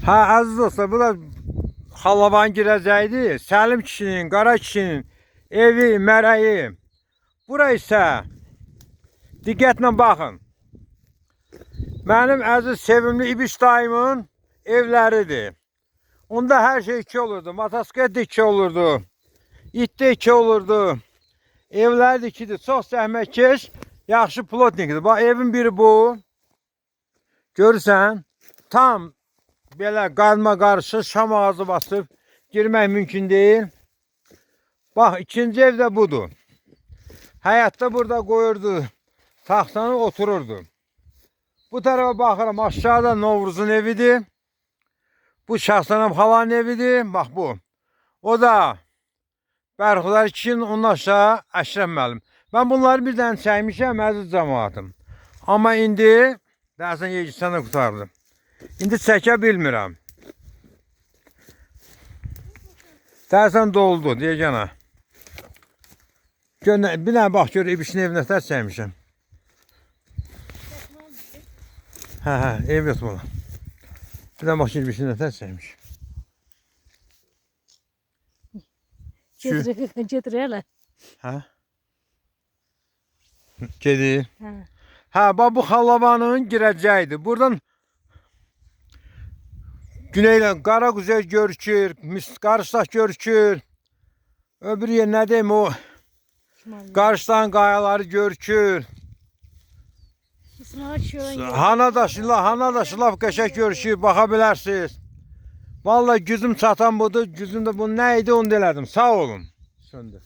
Ha aziz dostlar, bu da Xalaban girəcəkdi. Səlim kişinin, Qara kişinin evi, mərəyi. Bura isə diqqətlə baxın. Mənim əziz, sevimli İbiş dayımın evləridir. Onda hər şey 2 olurdu. Motosiklet 2 olurdu. İt də 2 olurdu. Evləri də 2'dir. Çox zəhmətkeş, yaxşı plotnikdir. Bax, evin biri bu. Görürsən, tam belə qarma qarışıq, şam ağacı basıb girmək mümkün deyil. Bax, ikinci ev də budur. Həyatda burada qoyurdu, taxtanı otururdu. Bu tarafa baxıram, aşağıda Novruzun evidir. Bu Şahsanam xalanın evidir. Bax bu. O da Bərxudar kişinin, onun aşağı Əşrəf müəllim. Mən bunları bir dənə çəkmişəm, əziz cəmaatım. Amma indi dərsən yeciksən də qutardım. İndi çəkə bilmirəm. Dərsən doldu, deyəcənə. Bir dənə bax, gör, İbişin evinə tər çəkmişəm. Hə, ev yox bula. Bir dənə bax, İbişin evinə tər çəkmişəm. Getir elə. Hə? Gedir. Hə. Hə, bax, bu Xalabanın girəcəyidir. Buradan güneylə Qara Quzey görükür, Qarışdaq görükür. Öbür yer nə deyim, o Qarışdağın qayaları görükür. Hanadaşı laf qəşəng görüşür, baxa bilərsiniz. Vallahi gücüm çatan budur, gücüm də bu nə idi onu da elədim. Sağ olun. Söndür.